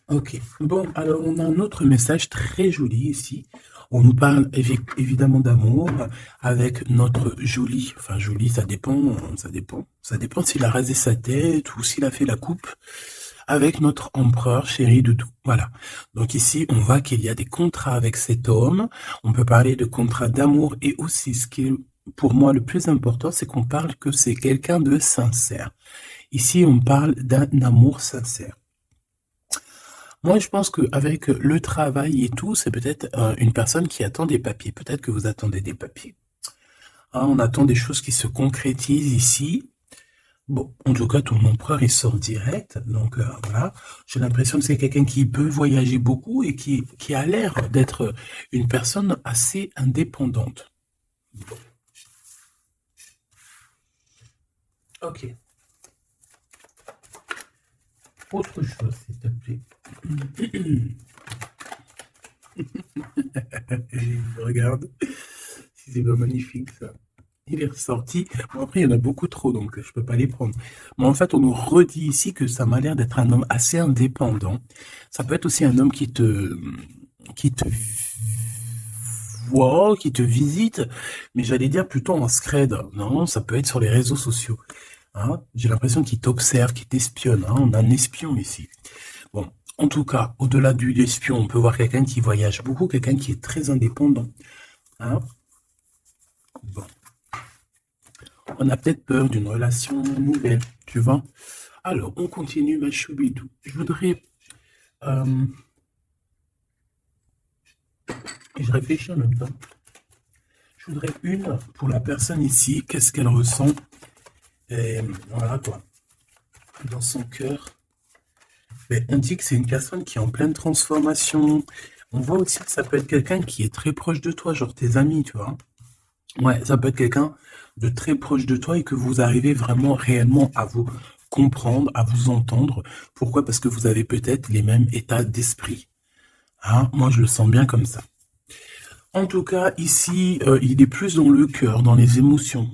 Ok. Bon, alors on a un autre message très joli ici. On nous parle évidemment d'amour avec notre jolie, enfin jolie, ça dépend s'il a rasé sa tête ou s'il a fait la coupe avec notre empereur chéri Doudou. Voilà. Donc ici, on voit qu'il y a des contrats avec cet homme. On peut parler de contrat d'amour et aussi ce qui est pour moi le plus important, c'est qu'on parle que c'est quelqu'un de sincère. Ici, on parle d'un amour sincère. Moi, je pense qu'avec le travail et tout, c'est peut-être une personne qui attend des papiers. Peut-être que vous attendez des papiers. Hein, on attend des choses qui se concrétisent ici. Bon, en tout cas, ton empereur, il sort direct. Donc, voilà. J'ai l'impression que c'est quelqu'un qui peut voyager beaucoup et qui a l'air d'être une personne assez indépendante. Bon, ok. Autre chose, s'il te plaît. Regarde, si c'est pas magnifique, ça. Il est ressorti. Bon, après, il y en a beaucoup trop, donc je peux pas les prendre. Mais en fait, on nous redit ici que ça m'a l'air d'être un homme assez indépendant. Ça peut être aussi un homme qui te voit, qui te visite, mais j'allais dire plutôt en scred. Non, ça peut être sur les réseaux sociaux. Hein. J'ai l'impression qu'il t'observe, qu'il t'espionne. Hein. On a un espion ici. Bon, en tout cas, au-delà du l'espion, on peut voir quelqu'un qui voyage beaucoup, quelqu'un qui est très indépendant. Hein. Bon. On a peut-être peur d'une relation nouvelle, tu vois. Alors, on continue, ma choubidou. Je voudrais... euh, et je réfléchis en même temps. Je voudrais une pour la personne ici. Qu'est-ce qu'elle ressent? Et voilà, toi. Dans son cœur. Mais on dit que c'est une personne qui est en pleine transformation. On voit aussi que ça peut être quelqu'un qui est très proche de toi, genre tes amis, tu vois. Ouais, ça peut être quelqu'un de très proche de toi et que vous arrivez vraiment réellement à vous comprendre, à vous entendre. Pourquoi? Parce que vous avez peut-être les mêmes états d'esprit. Hein, moi, je le sens bien comme ça. En tout cas, ici, il est plus dans le cœur, dans les émotions.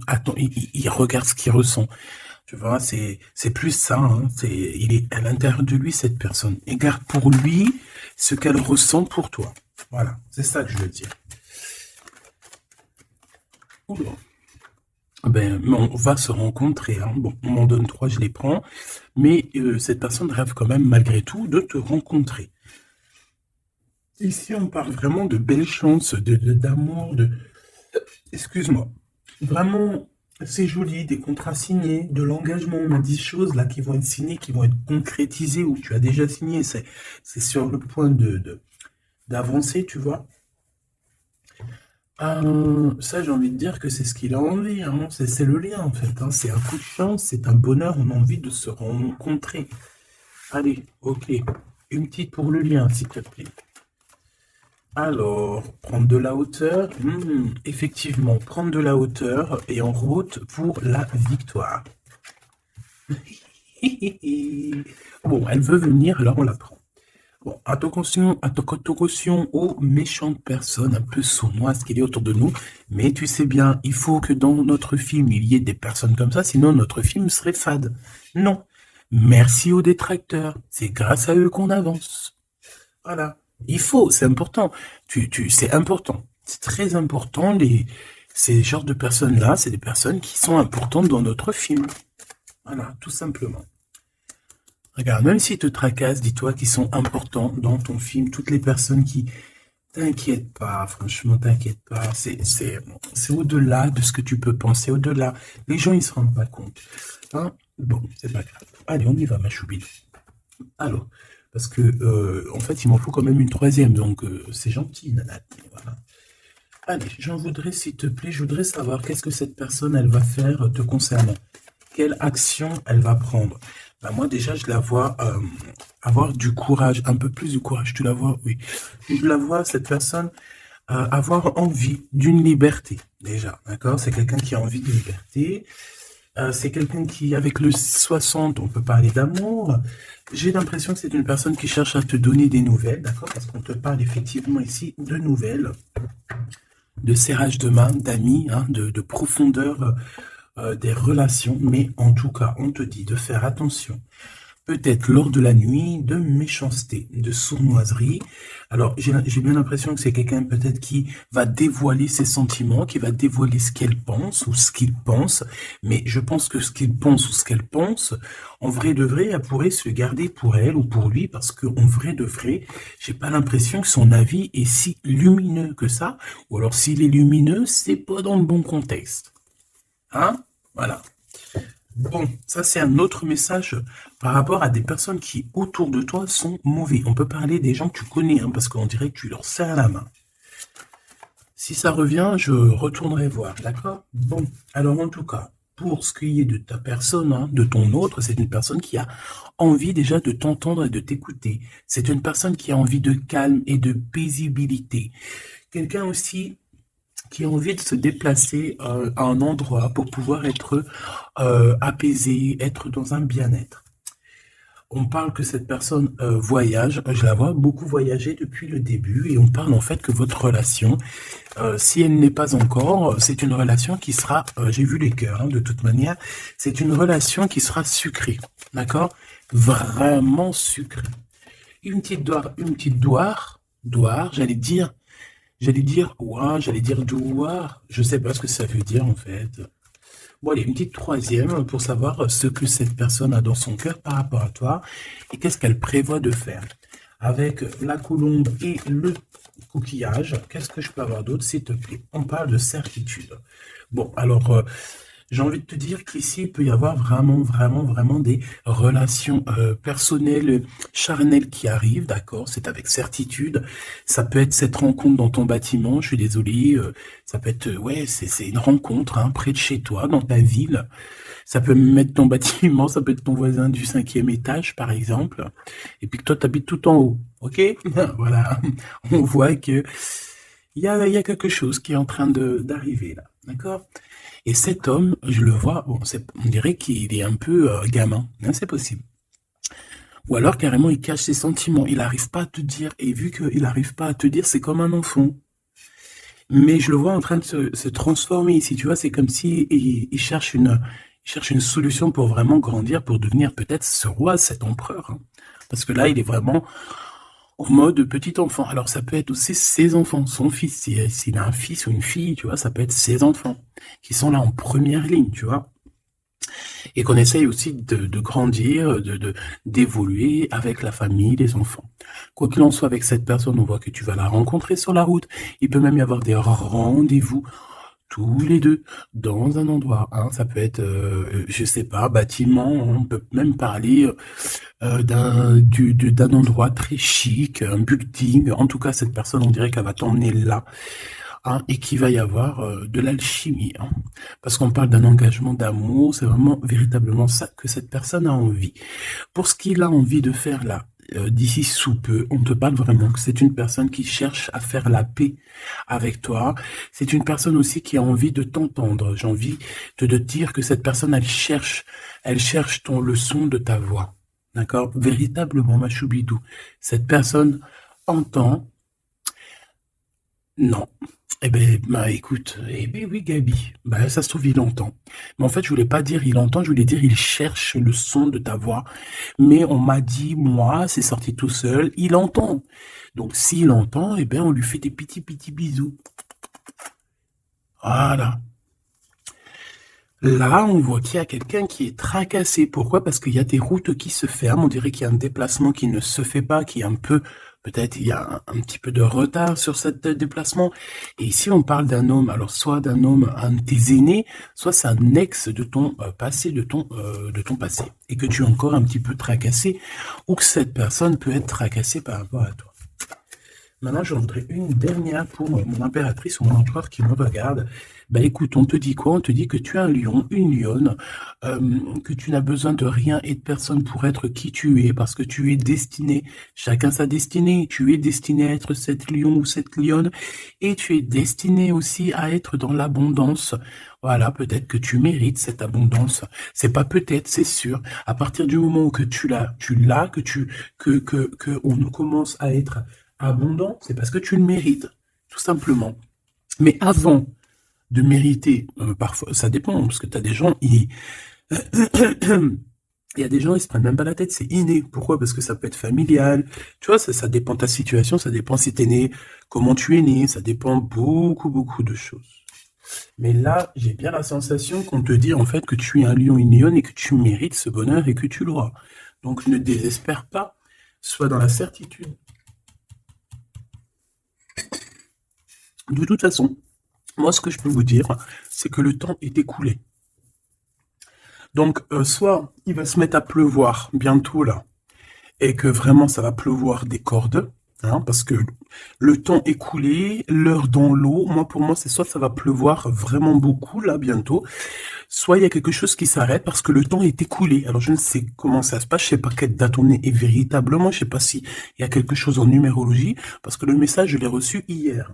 Attends, il regarde ce qu'il ressent. Tu vois, c'est plus ça. Hein, il est à l'intérieur de lui, cette personne. Et garde pour lui ce qu'elle ressent pour toi. Voilà, c'est ça que je veux dire. Oula. Ben, on va se rencontrer. Hein. Bon, on m'en donne trois, je les prends. Mais cette personne rêve quand même, malgré tout, de te rencontrer. Ici, on parle vraiment de belles chances, d'amour, de... Excuse-moi. Vraiment, c'est joli, des contrats signés, de l'engagement. On a 10 choses là qui vont être signées, qui vont être concrétisées ou tu as déjà signé. C'est sur le point d'avancer, tu vois. Ça, j'ai envie de dire que c'est ce qu'il a envie. Hein. C'est le lien, en fait. Hein. C'est un coup de chance, c'est un bonheur. On a envie de se rencontrer. Allez, ok. Une petite pour le lien, s'il te plaît. Alors, prendre de la hauteur. Effectivement, prendre de la hauteur et en route pour la victoire. Bon, elle veut venir, alors on la prend. Bon, attention aux méchantes personnes un peu sournoises qu'il y a autour de nous. Mais tu sais bien, il faut que dans notre film, il y ait des personnes comme ça, sinon notre film serait fade. Non. Merci aux détracteurs. C'est grâce à eux qu'on avance. Voilà. Il faut, c'est important. C'est important. C'est très important. Ces genres de personnes-là, c'est des personnes qui sont importantes dans notre film. Voilà, tout simplement. Regarde, même s'ils te tracassent, dis-toi qu'ils sont importants dans ton film. Toutes les personnes qui... T'inquiète pas, franchement, t'inquiète pas. C'est au-delà de ce que tu peux penser, au-delà. Les gens, ils se rendent pas compte. Hein. Bon, c'est pas grave. Allez, on y va, ma choubine. Alors, parce que, en fait, il m'en faut quand même une troisième, donc c'est gentil, Nana. Voilà. Allez, j'en voudrais, s'il te plaît, je voudrais savoir qu'est-ce que cette personne, elle va faire te concernant. Quelle action elle va prendre? Ben moi, déjà, je la vois avoir du courage, un peu plus de courage. Tu la vois? Oui. Je la vois, cette personne, avoir envie d'une liberté, déjà. D'accord? C'est quelqu'un qui a envie de liberté. C'est quelqu'un qui, avec le 60, on peut parler d'amour. J'ai l'impression que c'est une personne qui cherche à te donner des nouvelles, d'accord? Parce qu'on te parle effectivement ici de nouvelles, de serrage de main, d'amis, hein, de profondeur des relations. Mais en tout cas, on te dit de faire attention. peut-être lors de la nuit, de méchanceté, de sournoiserie. Alors, j'ai bien l'impression que c'est quelqu'un peut-être qui va dévoiler ses sentiments, qui va dévoiler ce qu'elle pense ou ce qu'il pense. Mais je pense que ce qu'il pense ou ce qu'elle pense, en vrai de vrai, elle pourrait se le garder pour elle ou pour lui, parce que en vrai de vrai, j'ai pas l'impression que son avis est si lumineux que ça. Ou alors, s'il est lumineux, c'est pas dans le bon contexte. Hein? Voilà. Bon, ça c'est un autre message par rapport à des personnes qui autour de toi sont mauvais. On peut parler des gens que tu connais, hein, parce qu'on dirait que tu leur serres la main. Si ça revient, je retournerai voir, d'accord? Bon, alors en tout cas, pour ce qui est de ta personne, hein, de ton autre, c'est une personne qui a envie déjà de t'entendre et de t'écouter. C'est une personne qui a envie de calme et de paisibilité. Quelqu'un aussi qui a envie de se déplacer à un endroit pour pouvoir être apaisé, être dans un bien-être. On parle que cette personne voyage, je la vois beaucoup voyager depuis le début, et on parle en fait que votre relation, si elle n'est pas encore, c'est une relation qui sera, j'ai vu les cœurs, hein, de toute manière, c'est une relation qui sera sucrée, d'accord? Vraiment sucrée. Doire, j'allais dire douar, je sais pas ce que ça veut dire en fait. Bon, allez, une petite troisième pour savoir ce que cette personne a dans son cœur par rapport à toi et qu'est-ce qu'elle prévoit de faire. Avec la colombe et le coquillage, qu'est-ce que je peux avoir d'autre, s'il te plaît? On parle de certitude. Bon, alors, j'ai envie de te dire qu'ici, il peut y avoir vraiment des relations personnelles, charnelles qui arrivent, d'accord? C'est avec certitude. Ça peut être cette rencontre dans ton bâtiment, je suis désolé. Ça peut être, ouais, c'est une rencontre, hein, près de chez toi, dans ta ville. Ça peut même être ton bâtiment, ça peut être ton voisin du 5e étage, par exemple. Et puis que toi, tu habites tout en haut, ok? Voilà, on voit que il y a quelque chose qui est en train d'arriver là, d'accord? Et cet homme, je le vois, bon, on dirait qu'il est un peu gamin, hein, c'est possible. Ou alors carrément il cache ses sentiments, il n'arrive pas à te dire, et vu qu'il n'arrive pas à te dire, c'est comme un enfant. Mais je le vois en train de se transformer ici, tu vois, c'est comme si il cherche une solution pour vraiment grandir, pour devenir peut-être ce roi, cet empereur. Hein. Parce que là, il est vraiment en mode petit enfant. Alors ça peut être aussi ses enfants, son fils, s'il a un fils ou une fille, tu vois, ça peut être ses enfants qui sont là en première ligne, tu vois. Et qu'on essaye aussi de grandir, d'évoluer avec la famille, les enfants. Quoi qu'il en soit avec cette personne, on voit que tu vas la rencontrer sur la route. Il peut même y avoir des rendez-vous tous les deux dans un endroit. Hein. Ça peut être, je sais pas, bâtiment. On peut même parler d'un endroit très chic, un building. En tout cas, cette personne, on dirait qu'elle va t'emmener là. Hein, et qu'il va y avoir de l'alchimie. Hein, parce qu'on parle d'un engagement d'amour, c'est vraiment véritablement ça que cette personne a envie. Pour ce qu'il a envie de faire là, d'ici sous peu, on te parle vraiment que c'est une personne qui cherche à faire la paix avec toi. C'est une personne aussi qui a envie de t'entendre. J'ai envie de te dire que cette personne, elle cherche le son de ta voix. D'accord? Véritablement, ma choubidou. Cette personne entend. Non. Eh ben, bah, écoute, eh ben oui, Gabi. Bah, ça se trouve, il entend. Mais en fait, je voulais pas dire il entend, je voulais dire il cherche le son de ta voix. Mais on m'a dit, moi, c'est sorti tout seul, il entend. Donc, s'il entend, eh ben, on lui fait des petits bisous. Voilà. Là, on voit qu'il y a quelqu'un qui est tracassé. Pourquoi? Parce qu'il y a des routes qui se ferment. On dirait qu'il y a un déplacement qui ne se fait pas, qui est un peu, peut-être il y a un petit peu de retard sur ce déplacement. Et ici, on parle d'un homme. Alors, soit d'un homme, un de tes aînés, soit c'est un ex de ton passé, de ton passé. Et que tu es encore un petit peu tracassé, ou que cette personne peut être tracassée par rapport à toi. Maintenant, j'en voudrais une dernière pour mon impératrice ou mon empereur qui me regarde. Bah écoute, on te dit quoi? On te dit que tu es un lion, une lionne, que tu n'as besoin de rien et de personne pour être qui tu es, parce que tu es destiné, chacun sa destinée, tu es destiné à être cette lion ou cette lionne, et tu es destiné aussi à être dans l'abondance. Voilà, peut-être que tu mérites cette abondance. C'est pas peut-être, c'est sûr. À partir du moment où que tu l'as, que on commence à être abondant, c'est parce que tu le mérites, tout simplement. Mais avant de mériter, parfois, ça dépend, parce que tu as des gens, Il y a des gens, ils se prennent même pas la tête, c'est inné. Pourquoi? Parce que ça peut être familial. Tu vois, ça dépend de ta situation, ça dépend si t'es né, comment tu es né, ça dépend beaucoup, beaucoup de choses. Mais là, j'ai bien la sensation qu'on te dit en fait que tu es un lion, une lionne et que tu mérites ce bonheur et que tu l'auras. Donc ne désespère pas, sois dans la certitude. De toute façon, moi ce que je peux vous dire, c'est que le temps est écoulé. Donc soit il va se mettre à pleuvoir bientôt là, et que vraiment ça va pleuvoir des cordes, hein, parce que le temps écoulé, l'heure dans l'eau, moi pour moi c'est soit ça va pleuvoir vraiment beaucoup là bientôt, soit il y a quelque chose qui s'arrête parce que le temps est écoulé. Alors je ne sais comment ça se passe, je sais pas quelle date on est véritablement, je sais pas si il y a quelque chose en numérologie, parce que le message je l'ai reçu hier.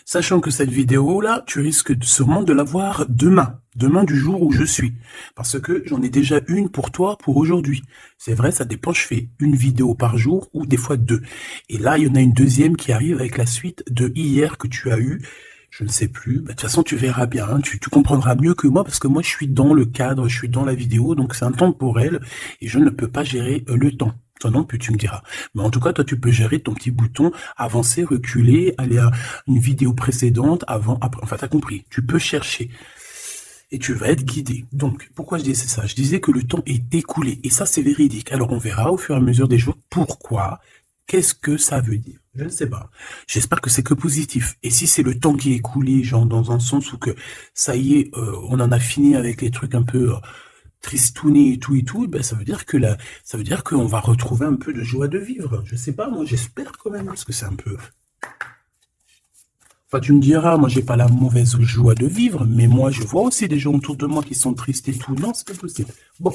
Sachant que cette vidéo-là, tu risques sûrement de la voir demain. Demain du jour où je suis. Parce que j'en ai déjà une pour toi pour aujourd'hui. C'est vrai, ça dépend, je fais une vidéo par jour ou des fois deux. Et là, il y en a une deuxième qui arrive avec la suite de hier que tu as eu. Je ne sais plus. Bah, de toute façon, tu verras bien. Hein. Tu comprendras mieux que moi parce que moi, je suis dans le cadre, je suis dans la vidéo. Donc, c'est intemporel et je ne peux pas gérer le temps. Toi non plus, tu me diras. Mais en tout cas, toi, tu peux gérer ton petit bouton, avancer, reculer, aller à une vidéo précédente, avant, après. Enfin, t'as compris. Tu peux chercher. Et tu vas être guidé. Donc, pourquoi je disais ça? Je disais que le temps est écoulé. Et ça, c'est véridique. Alors, on verra au fur et à mesure des jours pourquoi. Qu'est-ce que ça veut dire? Je ne sais pas. J'espère que c'est que positif. Et si c'est le temps qui est écoulé, genre dans un sens où que ça y est, on en a fini avec les trucs un peu tristouné et tout, ben ça veut dire que là, ça veut dire qu'on va retrouver un peu de joie de vivre. Je sais pas, moi j'espère quand même, parce que c'est un peu. Enfin, tu me diras, moi j'ai pas la mauvaise joie de vivre, mais moi je vois aussi des gens autour de moi qui sont tristes et tout. Non, c'est pas possible. Bon,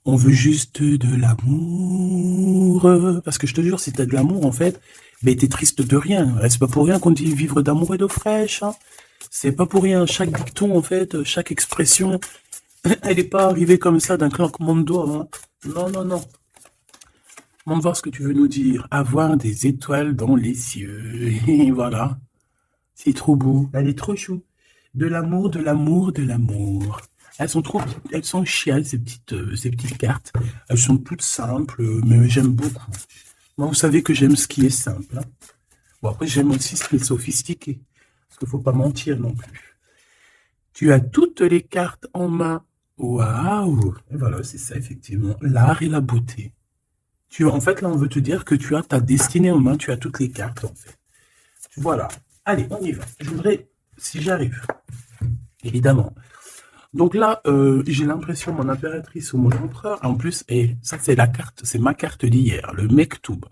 on veut juste de l'amour. Parce que je te jure, si t'as de l'amour, en fait, ben t'es triste de rien. C'est pas pour rien qu'on dit vivre d'amour et d'eau fraîche. Hein. C'est pas pour rien. Chaque dicton, en fait, chaque expression, elle n'est pas arrivée comme ça d'un claquement de doigts. Hein. Non, non, non. Montre voir ce que tu veux nous dire. Avoir des étoiles dans les cieux. Et voilà. C'est trop beau. Elle est trop chou. De l'amour, de l'amour, de l'amour. Elles sont trop, elles sont chiales, ces petites cartes. Elles sont toutes simples, mais j'aime beaucoup. Moi, vous savez que j'aime ce qui est simple. Hein. Bon, après, j'aime aussi ce qui est sophistiqué. Parce qu'il ne faut pas mentir non plus. Tu as toutes les cartes en main. Waouh! Et voilà, c'est ça, effectivement. L'art et la beauté. En fait, là, on veut te dire que tu as ta destinée en main, tu as toutes les cartes, en fait. Voilà. Allez, on y va. Je voudrais, si j'arrive, évidemment. Donc là, j'ai l'impression, mon impératrice ou mon empereur, en plus, et ça, c'est la carte, c'est ma carte d'hier, le Mektoub.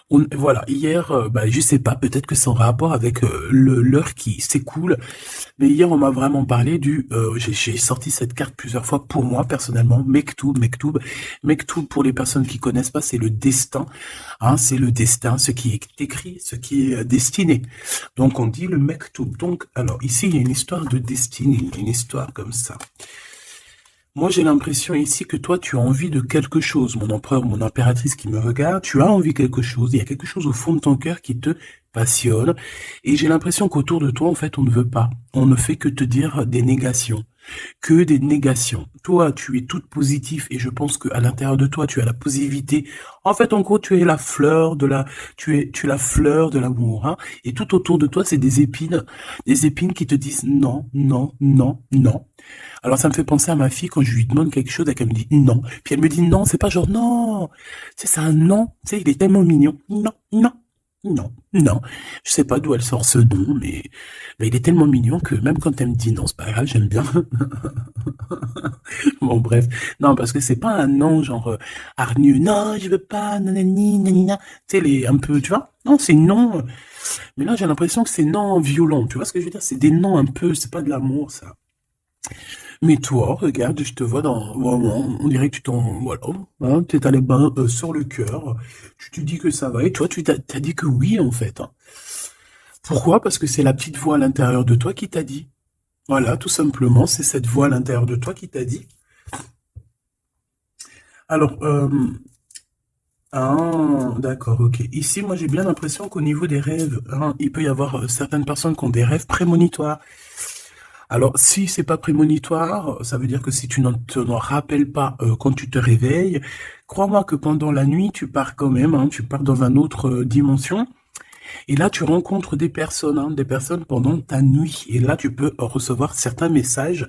Voilà, hier, je sais pas, peut-être que c'est en rapport avec l'heure qui s'écoule, mais hier on m'a vraiment parlé j'ai sorti cette carte plusieurs fois pour moi personnellement, Mektoub, Mektoub. Mektoub pour les personnes qui connaissent pas, c'est le destin, hein, c'est le destin, ce qui est écrit, ce qui est destiné. Donc on dit le Mektoub. Donc alors ici il y a une histoire de destinée, une histoire comme ça. Moi, j'ai l'impression ici que toi, tu as envie de quelque chose. Mon empereur, mon impératrice qui me regarde, tu as envie de quelque chose. Il y a quelque chose au fond de ton cœur qui te passionne. Et j'ai l'impression qu'autour de toi, en fait, on ne veut pas. On ne fait que te dire des négations. Que des négations. Toi, tu es toute positive et je pense qu'à l'intérieur de toi, tu as la positivité. En fait, en gros, tu es la fleur tu es la fleur de l'amour, hein. Et tout autour de toi, c'est des épines qui te disent non, non, non, non. Alors, ça me fait penser à ma fille quand je lui demande quelque chose et qu'elle me dit non. Puis elle me dit non, c'est pas genre non. C'est un non. Tu sais, il est tellement mignon. Non, non, non, non. Je sais pas d'où elle sort ce nom, mais il est tellement mignon que même quand elle me dit non, c'est pas grave, j'aime bien. Bon, bref. Non, parce que c'est pas un non genre hargneux. Non, je veux pas, nanani, nanina. Tu sais, un peu, tu vois. Non, c'est non. Mais là, j'ai l'impression que c'est non violent. Tu vois ce que je veux dire? C'est des noms un peu, c'est pas de l'amour, ça. Mais toi, regarde, je te vois vraiment, on dirait que tu voilà, hein, tu es allé ben, sur le cœur, tu te dis que ça va, et toi, tu t'as dit que oui, en fait. Hein. Pourquoi? Parce que c'est la petite voix à l'intérieur de toi qui t'a dit. Voilà, tout simplement, c'est cette voix à l'intérieur de toi qui t'a dit. Alors, ah, d'accord, ok. Ici, moi, j'ai bien l'impression qu'au niveau des rêves, hein, il peut y avoir certaines personnes qui ont des rêves prémonitoires. Alors, si c'est pas prémonitoire, ça veut dire que si tu ne te n'en rappelles pas quand tu te réveilles, crois-moi que pendant la nuit, tu pars quand même, hein, tu pars dans une autre dimension. Et là, tu rencontres des personnes pendant ta nuit. Et là, tu peux recevoir certains messages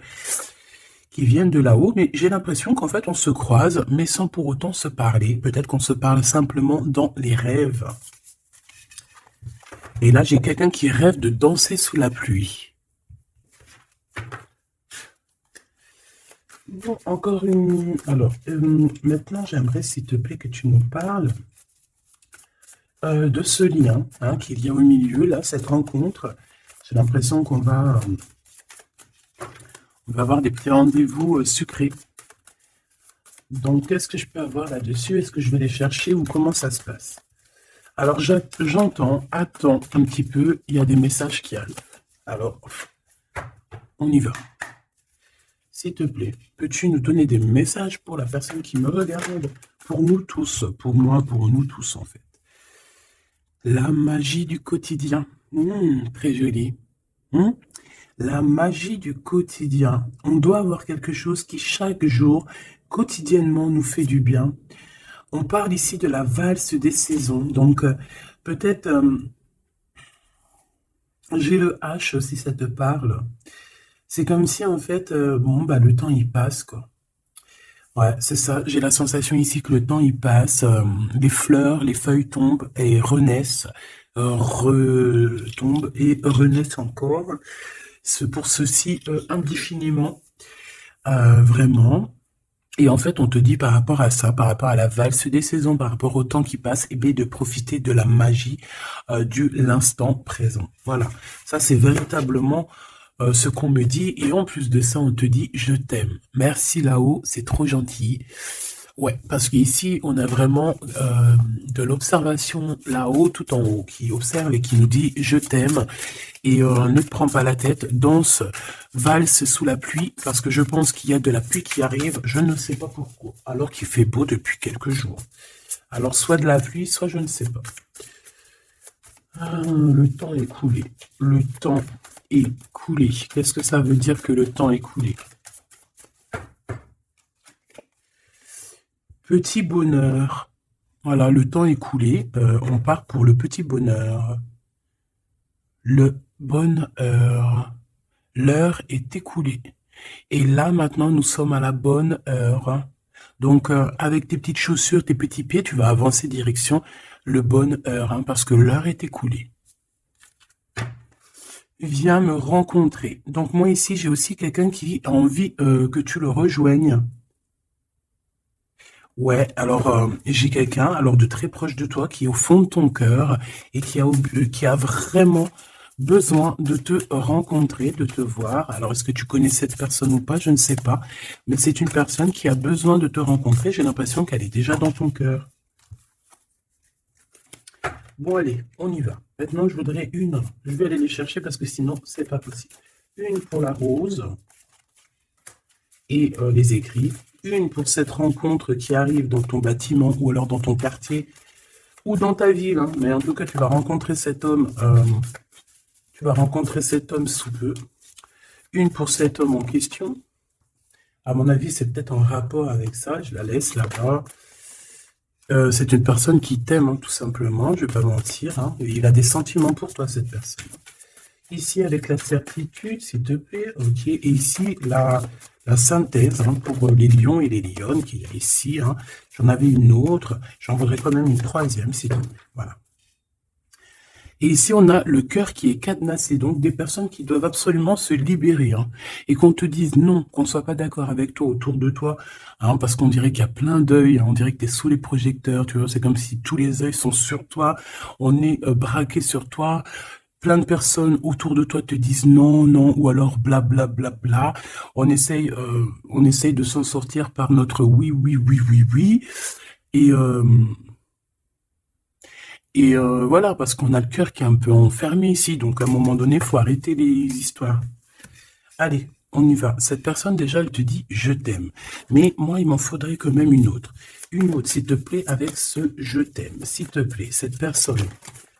qui viennent de là-haut. Mais j'ai l'impression qu'en fait, on se croise, mais sans pour autant se parler. Peut-être qu'on se parle simplement dans les rêves. Et là, j'ai quelqu'un qui rêve de danser sous la pluie. Bon, encore une... Alors, maintenant, j'aimerais, s'il te plaît, que tu nous parles de ce lien hein, qu'il y a au milieu, là, cette rencontre. J'ai l'impression on va avoir des petits rendez-vous sucrés. Donc, qu'est-ce que je peux avoir là-dessus? Est-ce que je vais les chercher ou comment ça se passe? Alors, j'entends, attends un petit peu, il y a des messages qui arrivent. Alors, on y va. S'il te plaît, peux-tu nous donner des messages pour la personne qui me regarde? Pour nous tous, pour moi, pour nous tous en fait. La magie du quotidien. Très joli. La magie du quotidien. On doit avoir quelque chose qui chaque jour, quotidiennement, nous fait du bien. On parle ici de la valse des saisons. Donc, peut-être, j'ai le H si ça te parle. C'est comme si, en fait, le temps, il passe, quoi. Ouais, c'est ça. J'ai la sensation ici que le temps, il passe. Les fleurs, les feuilles tombent et renaissent, retombent et renaissent encore. C'est pour ceci indéfiniment, vraiment. Et en fait, on te dit par rapport à ça, par rapport à la valse des saisons, par rapport au temps qui passe, eh bien, de profiter de la magie de l'instant présent. Voilà. Ça, c'est véritablement ce qu'on me dit. Et en plus de ça, on te dit, je t'aime. Merci là-haut, c'est trop gentil. Ouais, parce qu'ici, on a vraiment de l'observation là-haut, tout en haut, qui observe et qui nous dit, je t'aime. Et ne te prends pas la tête, danse, valse sous la pluie, parce que je pense qu'il y a de la pluie qui arrive, je ne sais pas pourquoi, alors qu'il fait beau depuis quelques jours. Alors, soit de la pluie, soit je ne sais pas. Le temps est coulé. Le temps est coulé. Qu'est-ce que ça veut dire que le temps est coulé? Petit bonheur. Voilà, le temps est coulé. On part pour le petit bonheur. Le bonheur. L'heure est écoulée. Et là, maintenant, nous sommes à la bonne heure. Donc, avec tes petites chaussures, tes petits pieds, tu vas avancer direction le bonne heure, parce que l'heure est écoulée. Viens me rencontrer. Donc, moi, ici, j'ai aussi quelqu'un qui a envie que tu le rejoignes. Ouais, alors, j'ai quelqu'un, alors de très proche de toi, qui est au fond de ton cœur et qui a vraiment besoin de te rencontrer, de te voir. Alors, est-ce que tu connais cette personne ou pas? Je ne sais pas. Mais c'est une personne qui a besoin de te rencontrer. J'ai l'impression qu'elle est déjà dans ton cœur. Bon, allez, on y va. Maintenant, je voudrais une. Je vais aller les chercher parce que sinon, c'est pas possible. Une pour la rose et les écrits. Une pour cette rencontre qui arrive dans ton bâtiment ou alors dans ton quartier ou dans ta ville. Hein. Mais en tout cas, tu vas rencontrer cet homme. Tu vas rencontrer cet homme sous peu. Une pour cet homme en question. À mon avis, c'est peut-être en rapport avec ça. Je la laisse là-bas. C'est une personne qui t'aime, hein, tout simplement. Je ne vais pas mentir. Hein. Il a des sentiments pour toi, cette personne. Ici, avec la certitude, s'il te plaît. Ok. Et ici, la synthèse hein, pour les lions et les lionnes qu'il y a ici. Hein. J'en avais une autre. J'en voudrais quand même une troisième, s'il te plaît. Voilà. Et ici, on a le cœur qui est cadenassé, donc des personnes qui doivent absolument se libérer. Hein, et qu'on te dise non, qu'on ne soit pas d'accord avec toi, autour de toi, hein, parce qu'on dirait qu'il y a plein d'œils, hein, on dirait que tu es sous les projecteurs, tu vois, c'est comme si tous les œils sont sur toi, on est braqué sur toi, plein de personnes autour de toi te disent non, non, ou alors bla bla bla bla. On essaye de s'en sortir par notre oui, oui, oui, oui, oui. Et voilà, parce qu'on a le cœur qui est un peu enfermé ici. Donc, à un moment donné, il faut arrêter les histoires. Allez, on y va. Cette personne, déjà, elle te dit « je t'aime ». Mais moi, il m'en faudrait quand même une autre. Une autre, s'il te plaît, avec ce « je t'aime ». S'il te plaît, cette personne.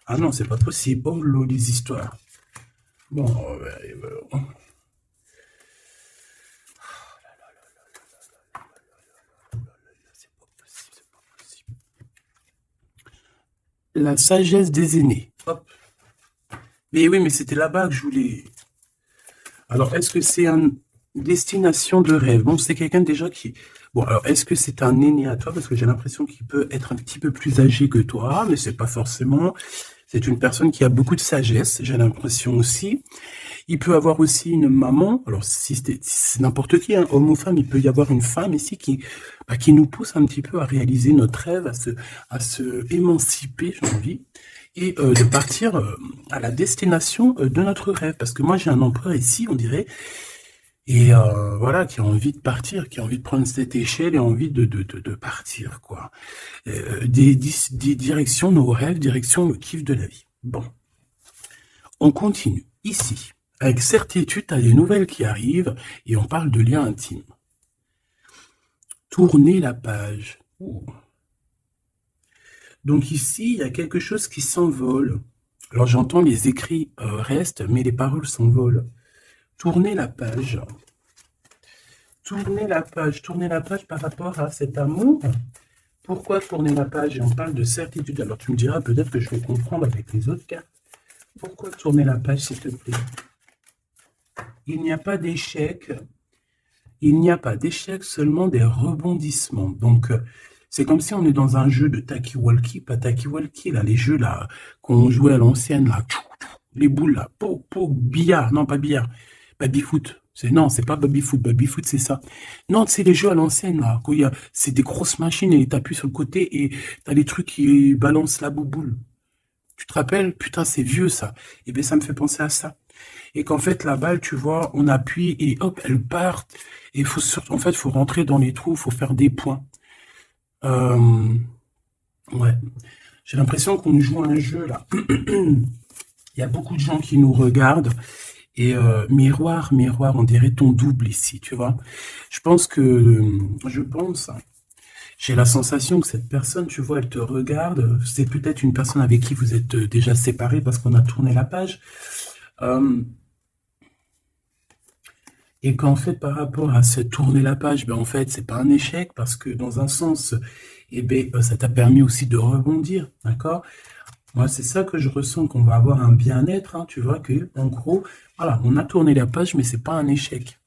Ah non, c'est pas possible. Oh, les histoires. Bon, La sagesse des aînés. Hop. Mais oui, mais c'était là-bas que je voulais... Alors, est-ce que c'est une destination de rêve? Bon, c'est quelqu'un déjà qui... Bon, alors, est-ce que c'est un aîné à toi? Parce que j'ai l'impression qu'il peut être un petit peu plus âgé que toi, mais c'est pas forcément... C'est une personne qui a beaucoup de sagesse, j'ai l'impression aussi. Il peut avoir aussi une maman, alors si c'est n'importe qui, hein, homme ou femme, il peut y avoir une femme ici qui nous pousse un petit peu à réaliser notre rêve, à se émanciper, j'ai envie, et de partir à la destination de notre rêve. Parce que moi, j'ai un empereur ici, on dirait, et voilà, qui a envie de partir, qui a envie de prendre cette échelle et envie de partir, quoi. Des directions, nos rêves, direction le kiff de la vie. Bon, on continue. Ici, avec certitude, tu as des nouvelles qui arrivent et on parle de liens intimes. Tournez la page. Oh. Donc ici, il y a quelque chose qui s'envole. Alors j'entends les écrits restent, mais les paroles s'envolent. Tournez la page. Tournez la page par rapport à cet amour. Pourquoi tourner la page? Et on parle de certitude. Alors tu me diras peut-être que je vais comprendre avec les autres cartes. Pourquoi tourner la page, s'il te plaît? Il n'y a pas d'échec. Il n'y a pas d'échec, seulement des rebondissements. Donc, c'est comme si on est dans un jeu de Taki-Walkie, pas Taki-Walkie, là, les jeux là qu'on jouait à l'ancienne, là, les boules là, billard, non pas billard, baby-foot. Non, c'est pas baby-foot, baby-foot c'est ça. Non, c'est les jeux à l'ancienne là, c'est des grosses machines et t'appuies sur le côté et t'as les trucs qui balancent la bouboule. Tu te rappelles? Putain, c'est vieux ça. Et bien ça me fait penser à ça. Et qu'en fait, la balle, tu vois, on appuie et hop, elle part. Et en fait, il faut rentrer dans les trous, il faut faire des points. Ouais. J'ai l'impression qu'on joue à un jeu, là. Il y a beaucoup de gens qui nous regardent. Et miroir, miroir, on dirait ton double ici, tu vois. J'ai la sensation que cette personne, tu vois, elle te regarde. C'est peut-être une personne avec qui vous êtes déjà séparés parce qu'on a tourné la page. Et qu'en fait, par rapport à cette tourner la page, ben en fait, c'est pas un échec parce que dans un sens, eh ben, ça t'a permis aussi de rebondir, d'accord? Moi, c'est ça que je ressens, qu'on va avoir un bien-être, hein, tu vois, que en gros, voilà, on a tourné la page, mais c'est pas un échec.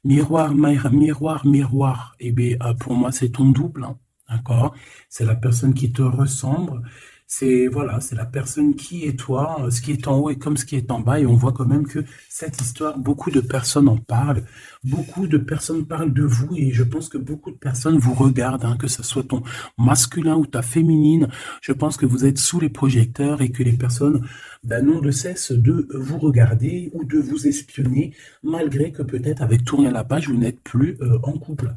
Miroir, miroir, miroir, eh bien, pour moi, c'est ton double, hein, d'accord? C'est la personne qui te ressemble. C'est voilà, c'est la personne qui est toi, ce qui est en haut est comme ce qui est en bas, et on voit quand même que cette histoire, beaucoup de personnes en parlent, beaucoup de personnes parlent de vous, et je pense que beaucoup de personnes vous regardent, hein, que ce soit ton masculin ou ta féminine, je pense que vous êtes sous les projecteurs et que les personnes n'ont de cesse de vous regarder ou de vous espionner, malgré que peut-être avec tourner la page, vous n'êtes plus en couple.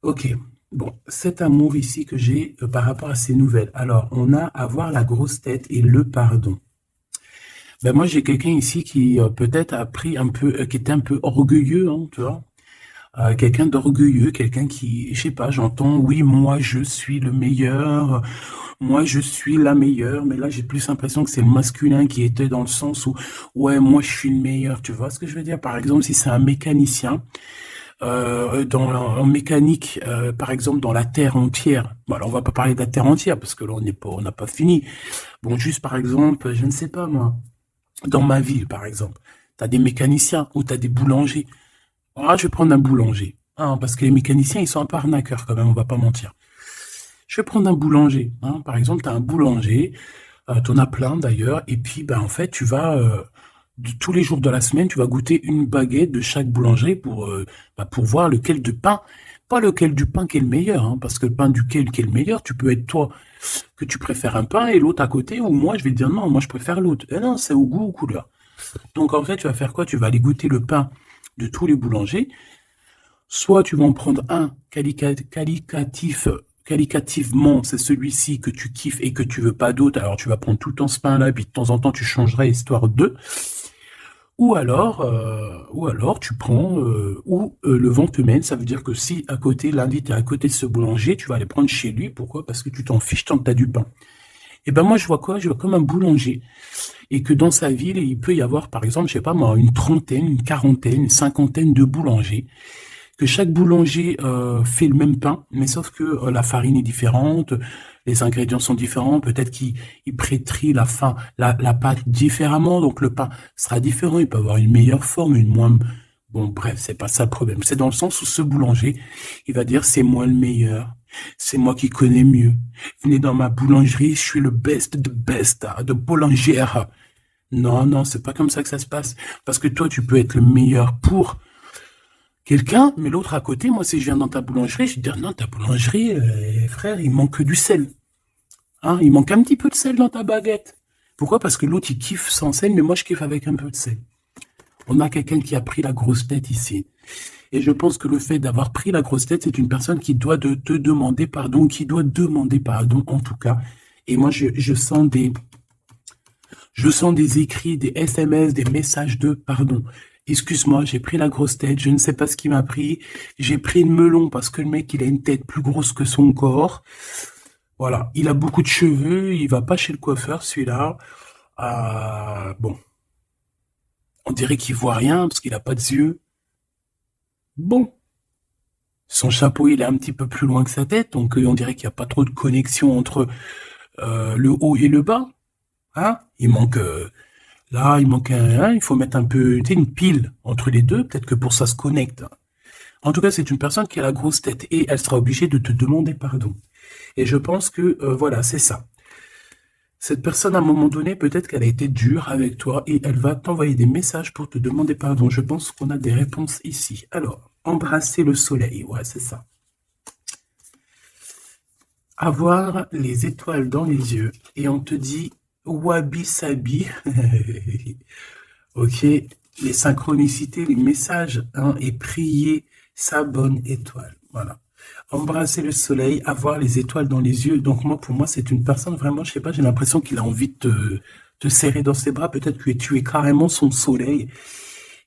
Ok. Bon, cet amour ici que j'ai par rapport à ces nouvelles. Alors, on a avoir la grosse tête et le pardon. Ben moi, j'ai quelqu'un ici qui peut-être a pris un peu, qui était un peu orgueilleux, hein, tu vois. Quelqu'un d'orgueilleux, quelqu'un qui, je sais pas, j'entends, oui, moi, je suis le meilleur, moi, je suis la meilleure, mais là, j'ai plus l'impression que c'est le masculin qui était dans le sens où, ouais, moi, je suis le meilleur, tu vois ce que je veux dire? Par exemple, si c'est un mécanicien, en mécanique, par exemple, dans la Terre entière. Bon, alors on va pas parler de la Terre entière parce que là on n'a pas fini. Bon, juste par exemple, je ne sais pas moi, dans ma ville par exemple, tu as des mécaniciens ou tu as des boulangers. Ah, je vais prendre un boulanger, hein, parce que les mécaniciens ils sont un peu arnaqueurs quand même, on va pas mentir. Je vais prendre un boulanger, hein, par exemple, tu as un boulanger, tu en as plein d'ailleurs, et puis ben en fait tu vas tous les jours de la semaine, tu vas goûter une baguette de chaque boulanger pour voir lequel de pain, pas lequel du pain qui est le meilleur, hein, parce que le pain duquel qui est le meilleur, tu peux être toi, que tu préfères un pain et l'autre à côté, ou moi je vais te dire non, moi je préfère l'autre. Et non, c'est au goût, aux couleurs. Donc en fait, tu vas faire quoi? Tu vas aller goûter le pain de tous les boulangers, soit tu vas en prendre un qualitativement, c'est celui-ci que tu kiffes et que tu veux pas d'autre, alors tu vas prendre tout le temps ce pain-là, puis de temps en temps tu changeras histoire de... Ou alors tu prends le vent te mène, ça veut dire que si à côté, lundi, tu es à côté de ce boulanger, tu vas aller prendre chez lui. Pourquoi? Parce que tu t'en fiches tant que tu as du pain. Et ben moi, je vois quoi? Je vois comme un boulanger. Et que dans sa ville, il peut y avoir, par exemple, je sais pas moi, une trentaine, une quarantaine, une cinquantaine de boulangers. Que chaque boulanger fait le même pain, mais sauf que la farine est différente, Les ingrédients sont différents. Peut-être qu'il pétrit la pâte différemment. Donc, le pain sera différent. Il peut avoir une meilleure forme, une moins... Bon, bref, c'est pas ça le problème. C'est dans le sens où ce boulanger, il va dire, c'est moi le meilleur. C'est moi qui connais mieux. Venez dans ma boulangerie, je suis le best de best, de boulangère. Non, non, c'est pas comme ça que ça se passe. Parce que toi, tu peux être le meilleur pour quelqu'un, mais l'autre à côté, moi, si je viens dans ta boulangerie, je vais te dire, non, ta boulangerie, frère, il manque du sel. Hein, il manque un petit peu de sel dans ta baguette. Pourquoi? Parce que l'autre, il kiffe sans sel, mais moi, je kiffe avec un peu de sel. On a quelqu'un qui a pris la grosse tête ici. Et je pense que le fait d'avoir pris la grosse tête, c'est une personne qui doit te demander pardon, qui doit demander pardon, en tout cas. Et moi, je sens des écrits, des SMS, des messages de pardon. Excuse-moi, j'ai pris la grosse tête, je ne sais pas ce qui m'a pris. J'ai pris le melon parce que le mec, il a une tête plus grosse que son corps. Voilà, il a beaucoup de cheveux, il va pas chez le coiffeur, celui-là. Bon, on dirait qu'il voit rien parce qu'il a pas de yeux. Bon, son chapeau, il est un petit peu plus loin que sa tête, donc on dirait qu'il n'y a pas trop de connexion entre le haut et le bas. Hein? Il manque là, il manque il faut mettre un peu, tu sais, une pile entre les deux, peut-être que pour ça se connecte. En tout cas, c'est une personne qui a la grosse tête et elle sera obligée de te demander pardon. Et je pense que voilà, c'est ça. Cette personne, à un moment donné, peut-être qu'elle a été dure avec toi et elle va t'envoyer des messages pour te demander pardon. Je pense qu'on a des réponses ici. Alors, embrasser le soleil, ouais, c'est ça. Avoir les étoiles dans les yeux et on te dit wabi sabi. Ok, les synchronicités, les messages, hein, et prier sa bonne étoile. Voilà. Embrasser le soleil, avoir les étoiles dans les yeux. Donc moi, pour moi, c'est une personne vraiment, je sais pas, j'ai l'impression qu'il a envie de te serrer dans ses bras. Peut-être que tu es carrément son soleil.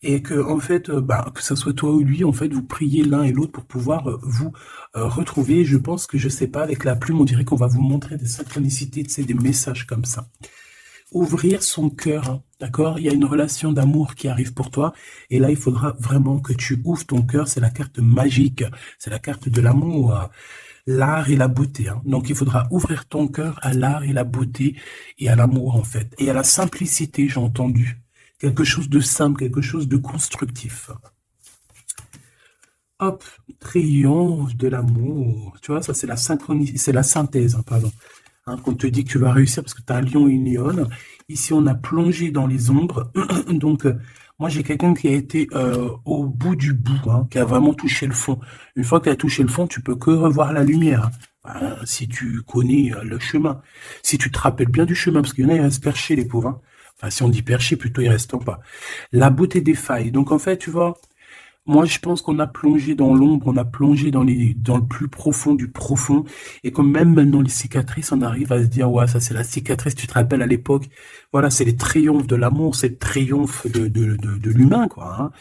Et que, en fait, que ce soit toi ou lui, en fait, vous priez l'un et l'autre pour pouvoir vous retrouver. Je pense que, je sais pas, avec la plume, on dirait qu'on va vous montrer des synchronicités, c'est des messages comme ça. Ouvrir son cœur, hein, d'accord? Il y a une relation d'amour qui arrive pour toi, et là, il faudra vraiment que tu ouvres ton cœur. C'est la carte magique, c'est la carte de l'amour, l'art et la beauté. Hein. Donc, il faudra ouvrir ton cœur à l'art et la beauté et à l'amour, en fait, et à la simplicité, j'ai entendu. Quelque chose de simple, quelque chose de constructif. Hop, triomphe de l'amour. Tu vois, ça, c'est la synchronie, c'est la synthèse, hein, pardon. Hein, qu'on te dit que tu vas réussir parce que tu as un lion et une lionne. Ici, on a plongé dans les ombres. Donc, moi, j'ai quelqu'un qui a été au bout du bout, hein, qui a vraiment touché le fond. Une fois qu'il a touché le fond, tu peux que revoir la lumière. Hein, si tu connais le chemin. Si tu te rappelles bien du chemin, parce qu'il y en a, ils restent perchés, les pauvres. Hein. Enfin, si on dit perchés, plutôt, ils restent en bas. La beauté des failles. Donc, en fait, tu vois, moi, je pense qu'on a plongé dans l'ombre, on a plongé dans le plus profond du profond, et comme même dans les cicatrices, on arrive à se dire, ouais, ça c'est la cicatrice, tu te rappelles à l'époque, voilà, c'est les triomphes de l'amour, c'est le triomphe de l'humain, quoi. Hein.